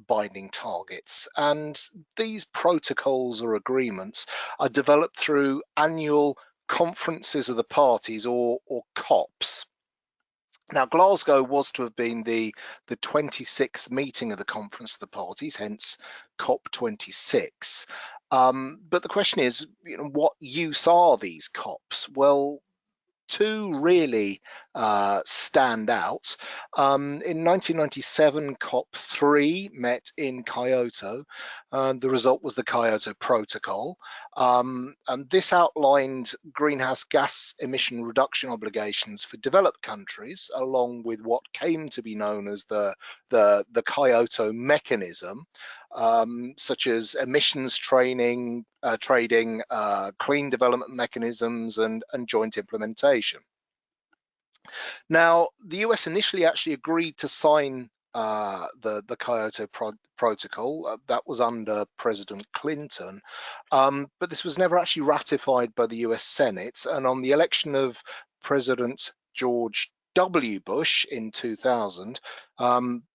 binding targets. And these protocols or agreements are developed through annual conferences of the parties, or COPs. Now, Glasgow was to have been the 26th meeting of the Conference of the Parties, hence COP26. But the question is, what use are these COPs? Well, two really stand out. In 1997, COP3 met in Kyoto. The result was the Kyoto Protocol. And this outlined greenhouse gas emission reduction obligations for developed countries, along with what came to be known as the Kyoto mechanism, such as emissions trading, clean development mechanisms, and joint implementation. Now, the US initially actually agreed to sign the Kyoto Protocol. That was under President Clinton, but this was never actually ratified by the US Senate. And on the election of President George W. Bush in 2000,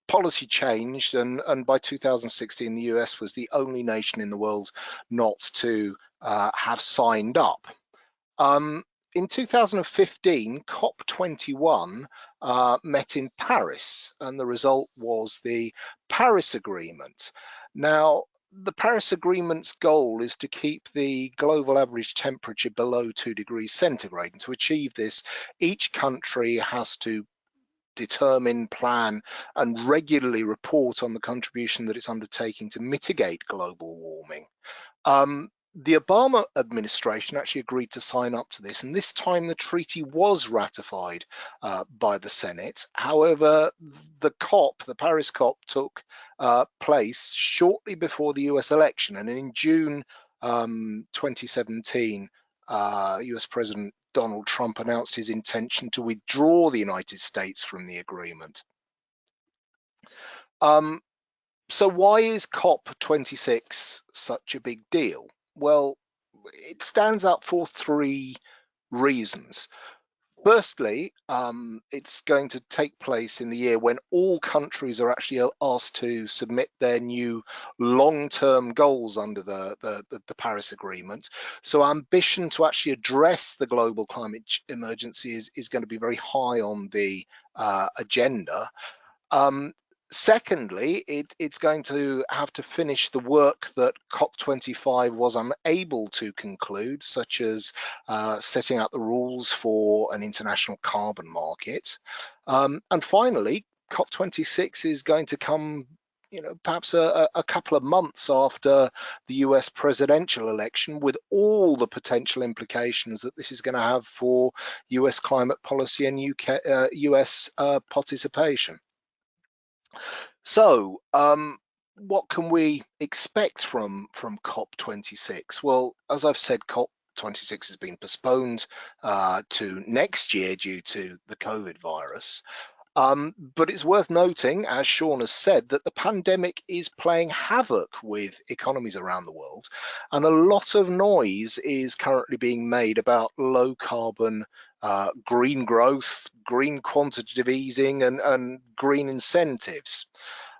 policy changed, and by 2016, the US was the only nation in the world not to have signed up. In 2015, COP21 met in Paris, and the result was the Paris Agreement. Now, the Paris Agreement's goal is to keep the global average temperature below 2 degrees centigrade. And to achieve this, each country has to determine, plan, and regularly report on the contribution that it's undertaking to mitigate global warming. The Obama administration actually agreed to sign up to this, and this time the treaty was ratified by the Senate. However, the Paris COP, took place shortly before the US election, and in June 2017, US President Donald Trump announced his intention to withdraw the United States from the agreement. So why is COP26 such a big deal? Well, it stands out for three reasons. Firstly, it's going to take place in the year when all countries are actually asked to submit their new long-term goals under the Paris Agreement. So ambition to actually address the global climate emergency is going to be very high on the agenda. Secondly, it's going to have to finish the work that COP25 was unable to conclude, such as setting out the rules for an international carbon market. And finally, COP26 is going to come, perhaps a couple of months after the US presidential election, with all the potential implications that this is going to have for US climate policy and US participation. So, what can we expect from COP26? Well, as I've said, COP26 has been postponed to next year due to the COVID virus. But it's worth noting, as Sean has said, that the pandemic is playing havoc with economies around the world, and a lot of noise is currently being made about low carbon green growth, green quantitative easing, and green incentives.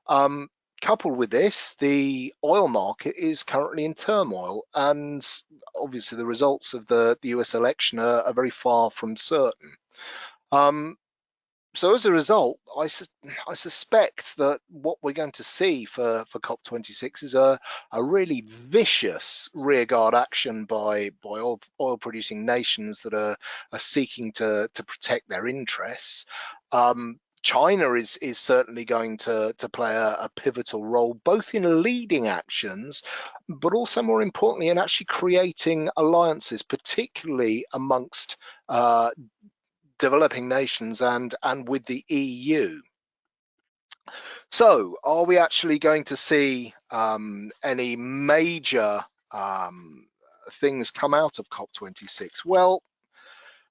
Coupled with this, the oil market is currently in turmoil, and obviously the results of the US election are very far from certain. So as a result, I suspect that what we're going to see for COP26 is a really vicious rearguard action by oil producing nations that are seeking to protect their interests. China is certainly going to play a pivotal role, both in leading actions, but also more importantly in actually creating alliances, particularly amongst developing nations and with the EU. So are we actually going to see any major things come out of COP26? Well,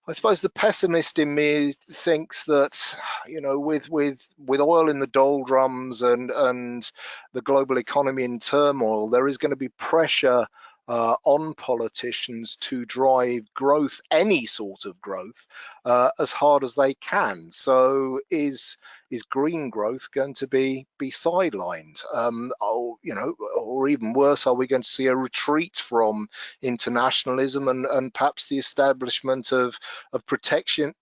I suppose the pessimist in me thinks that, you know, with oil in the doldrums and the global economy in turmoil, there is going to be pressure on politicians to drive growth, any sort of growth, as hard as they can. So is green growth going to be sidelined? You know, or even worse, are we going to see a retreat from internationalism and perhaps the establishment of protectionism,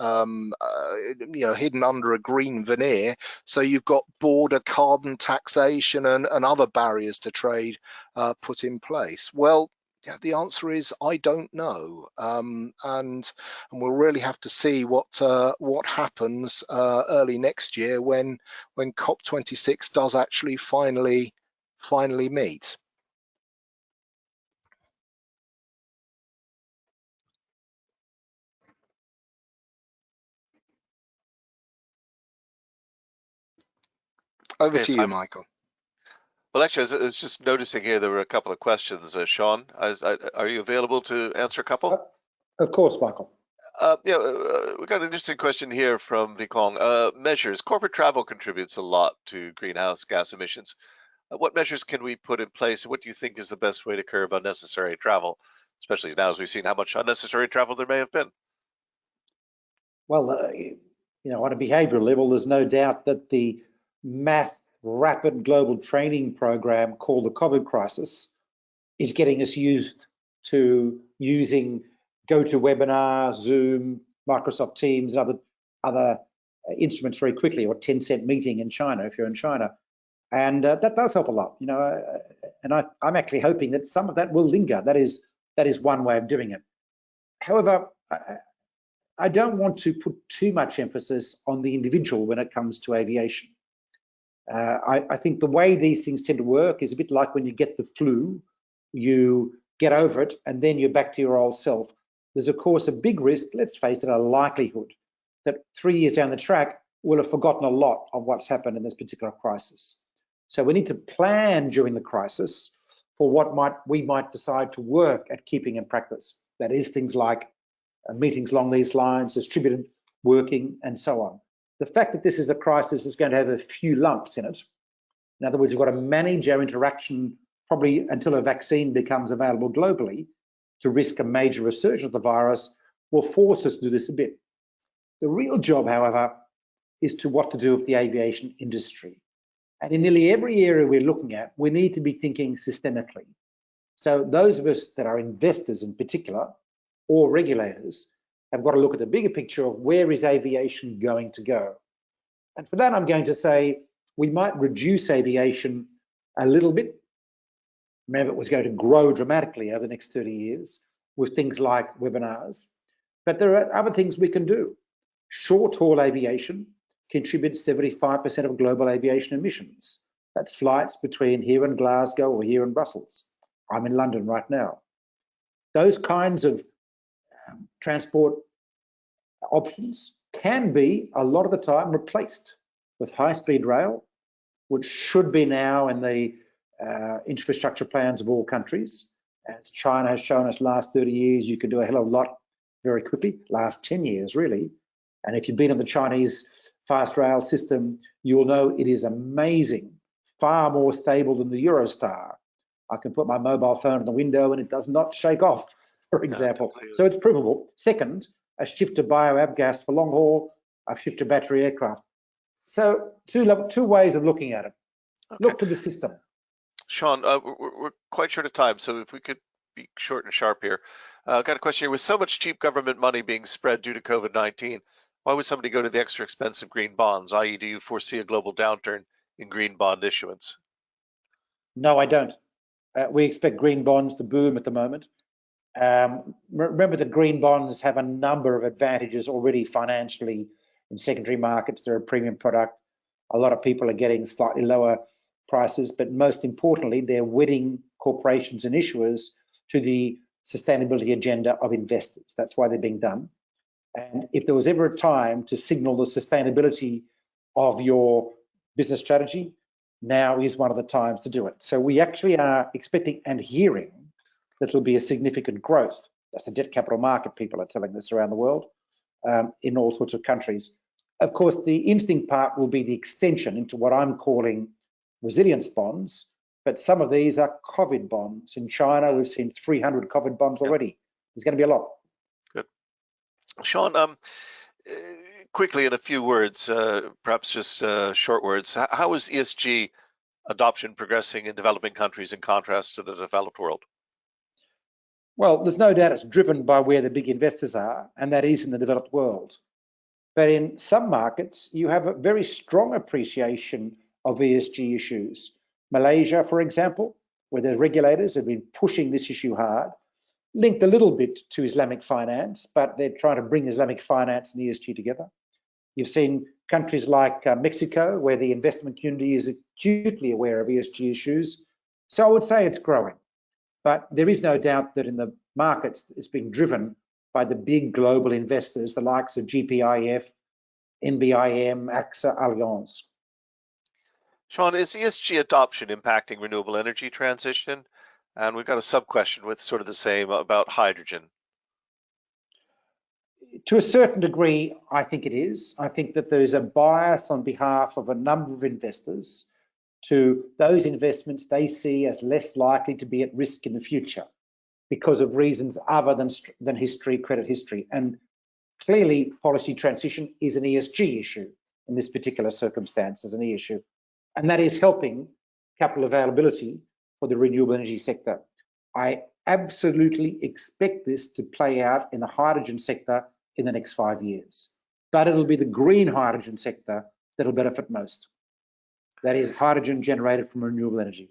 you know, hidden under a green veneer? So you've got border carbon taxation and other barriers to trade put in place. Well, yeah, the answer is I don't know, and we'll really have to see what happens early next year when COP26 does actually finally meet. Over Okay, to you, Simon. Michael. Well, actually, I was just noticing here there were a couple of questions. Sean, are you available to answer a couple? Of course, Michael. We got an interesting question here from Vikong. Measures. Corporate travel contributes a lot to greenhouse gas emissions. What measures can we put in place, and what do you think is the best way to curb unnecessary travel, especially now as we've seen how much unnecessary travel there may have been? Well, you know, on a behavioural level, there's no doubt that the mass rapid global training program called the COVID crisis is getting us used to using GoToWebinar, Zoom, Microsoft Teams, and other instruments very quickly, or 10-cent meeting in China if you're in China. And that does help a lot, you know, and I'm actually hoping that some of that will linger. That is one way of doing it. However, I don't want to put too much emphasis on the individual when it comes to aviation. I think the way these things tend to work is a bit like when you get the flu, you get over it and then you're back to your old self. There's of course a big risk, let's face it, a likelihood that 3 years down the track we'll have forgotten a lot of what's happened in this particular crisis. So we need to plan during the crisis for what we might decide to work at keeping in practice. That is things like meetings along these lines, distributed working, and so on. The fact that this is a crisis is going to have a few lumps in it. In other words, we've got to manage our interaction probably until a vaccine becomes available globally. To risk a major resurgence of the virus will force us to do this a bit. The real job, however, is to what to do with the aviation industry. And in nearly every area we're looking at, we need to be thinking systemically. So those of us that are investors in particular, or regulators, have got to look at the bigger picture of where is aviation going to go. And for that, I'm going to say we might reduce aviation a little bit. Remember, it was going to grow dramatically over the next 30 years with things like webinars. But there are other things we can do. Short-haul aviation contributes 75% of global aviation emissions. That's flights between here and Glasgow or here in Brussels. I'm in London right now. Those kinds of transport options can be, a lot of the time, replaced with high-speed rail, which should be now in the infrastructure plans of all countries. As China has shown us last 30 years, you can do a hell of a lot very quickly, last 10 years really. And if you've been on the Chinese fast rail system, you'll know it is amazing, far more stable than the Eurostar. I can put my mobile phone in the window and it does not shake off, for example. So it's provable. Second, a shift to bio-avgas for long haul, a shift to battery aircraft. So two ways of looking at it. Okay. Look to the system. Sean, we're quite short of time, so if we could be short and sharp here. I've got a question here. With so much cheap government money being spread due to COVID-19, why would somebody go to the extra expensive green bonds? I.e., do you foresee a global downturn in green bond issuance? No, I don't. We expect green bonds to boom at the moment. Remember that green bonds have a number of advantages already financially in secondary markets. They're a premium product. A lot of people are getting slightly lower prices, but most importantly, they're wedding corporations and issuers to the sustainability agenda of investors. That's why they're being done. And if there was ever a time to signal the sustainability of your business strategy, now is one of the times to do it. So we actually are expecting and hearing that there'll be a significant growth That's the debt capital market people are telling us around the world, in all sorts of countries. Of course, the interesting part will be the extension into what I'm calling resilience bonds, but some of these are COVID bonds. In China, we've seen 300 COVID bonds already. There's going to be a lot. Good. Sean, quickly in a few words, perhaps just short words, how is ESG adoption progressing in developing countries in contrast to the developed world? Well, there's no doubt it's driven by where the big investors are, and that is in the developed world. But in some markets, you have a very strong appreciation of ESG issues. Malaysia, for example, where the regulators have been pushing this issue hard, linked a little bit to Islamic finance, but they're trying to bring Islamic finance and ESG together. You've seen countries like Mexico, where the investment community is acutely aware of ESG issues. So I would say it's growing. But there is no doubt that in the markets, it's being driven by the big global investors, the likes of GPIF, NBIM, AXA, Allianz. Sean, is ESG adoption impacting renewable energy transition? And we've got a sub-question with sort of the same about hydrogen. To a certain degree, I think it is. I think that there is a bias on behalf of a number of investors to those investments they see as less likely to be at risk in the future because of reasons other than history, credit history. And clearly, policy transition is an ESG issue in this particular circumstance, as an E issue. And that is helping capital availability for the renewable energy sector. I absolutely expect this to play out in the hydrogen sector in the next 5 years. But it'll be the green hydrogen sector that'll benefit most. That is hydrogen generated from renewable energy.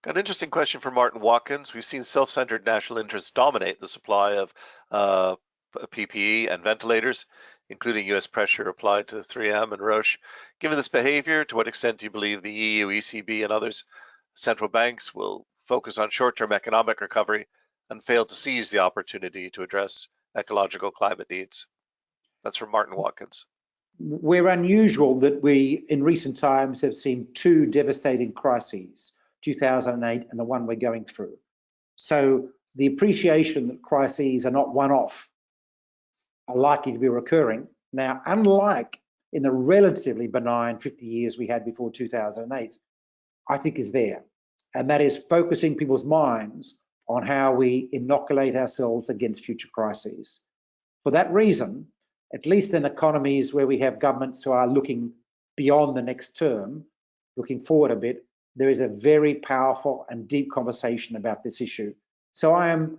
Got an interesting question from Martin Watkins. We've seen self-centered national interests dominate the supply of PPE and ventilators, including US pressure applied to 3M and Roche. Given this behavior, to what extent do you believe the EU, ECB, and others central banks will focus on short-term economic recovery and fail to seize the opportunity to address ecological climate needs? That's from Martin Watkins. We're unusual that we, in recent times, have seen two devastating crises, 2008 and the one we're going through. So the appreciation that crises are not one-off, are likely to be recurring. Now, unlike in the relatively benign 50 years we had before 2008, I think is there. And that is focusing people's minds on how we inoculate ourselves against future crises. For that reason, at least in economies where we have governments who are looking beyond the next term, looking forward a bit, there is a very powerful and deep conversation about this issue. So I am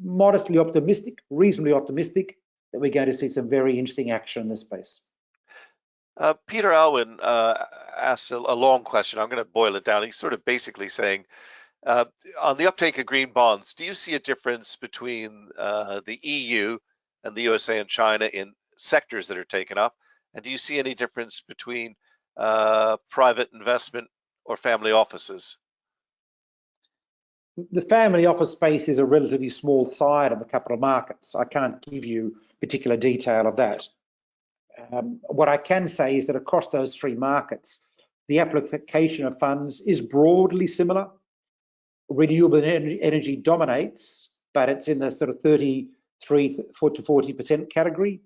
modestly optimistic, reasonably optimistic, that we're going to see some very interesting action in this space. Peter Alwyn asked a long question. I'm going to boil it down. He's sort of basically saying, on the uptake of green bonds, do you see a difference between the EU and the USA and China in sectors that are taken up? And do you see any difference between private investment or family offices? The family office space is a relatively small side of the capital markets. I can't give you particular detail of that. What I can say is that across those three markets, the application of funds is broadly similar. Renewable energy dominates, but it's in the sort of 33 to 40% category.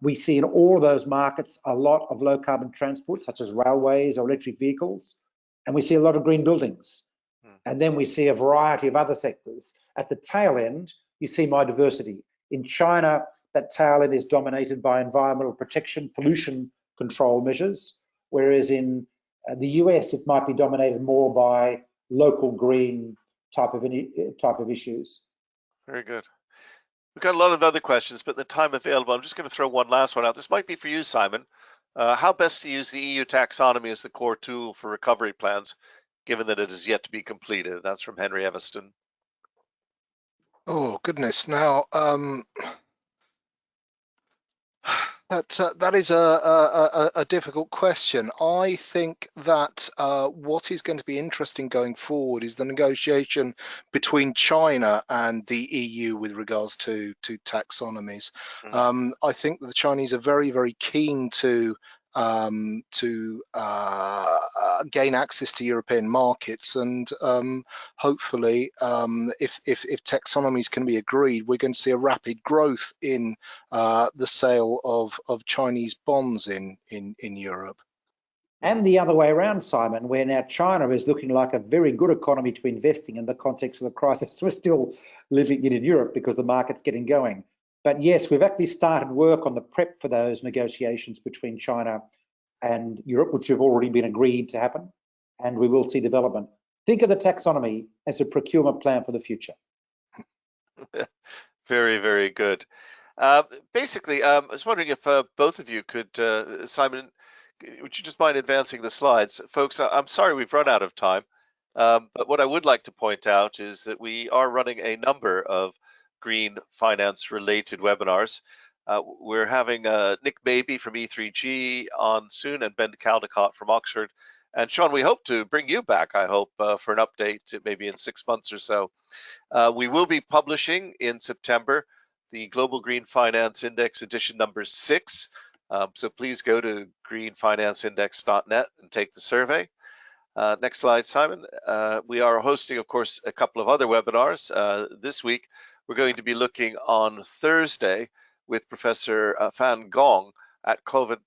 We see in all of those markets a lot of low carbon transport, such as railways or electric vehicles, and we see a lot of green buildings. And then we see a variety of other sectors. At the tail end, you see more diversity. In China, that tail end is dominated by environmental protection, pollution control measures, whereas in the US, it might be dominated more by local green type of issues. Very good. We've got a lot of other questions, but the time available, I'm just going to throw one last one out. This might be for you, Simon. How best to use the EU taxonomy as the core tool for recovery plans, given that it is yet to be completed? That's from Henry Evanston. Oh, goodness. Now, that is a difficult question. I think that what is going to be interesting going forward is the negotiation between China and the EU with regards to taxonomies. I think that the Chinese are very, very keen to to gain access to European markets, and hopefully, if taxonomies can be agreed, we're going to see a rapid growth in the sale of Chinese bonds in Europe. And the other way around, Simon, where now China is looking like a very good economy to investing in the context of the crisis we're still living in Europe because the market's getting going. But yes, we've actually started work on the prep for those negotiations between China and Europe, which have already been agreed to happen, and we will see development. Think of the taxonomy as a procurement plan for the future. Very, very good. Basically, I was wondering if both of you could, Simon, would you just mind advancing the slides? Folks, I'm sorry we've run out of time, but what I would like to point out is that we are running a number of green finance related webinars. We're having Nick Baby from E3G on soon, and Ben Caldecott from Oxford. And Sean, we hope to bring you back, I hope, for an update maybe in 6 months or so. We will be publishing in September the Global Green Finance Index edition number 6. So please go to greenfinanceindex.net and take the survey. Next slide, Simon. We are hosting, of course, a couple of other webinars. This week, we're going to be looking on Thursday with Professor Fan Gong at on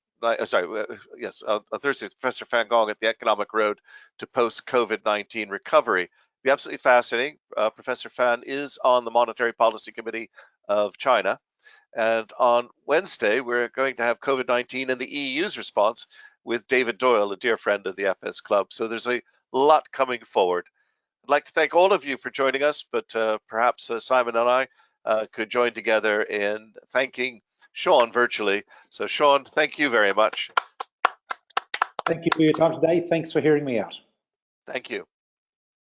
Thursday, Professor Fan Gong at the Economic Road to Post-COVID-19 Recovery. Be absolutely fascinating. Professor Fan is on the Monetary Policy Committee of China. And on Wednesday, we're going to have COVID-19 and the EU's response with David Doyle, a dear friend of the FS Club. So there's a lot coming forward. I'd like to thank all of you for joining us, but perhaps Simon and I could join together in thanking Sean virtually. So Sean, thank you very much. Thank you for your time today. Thanks for hearing me out. Thank you.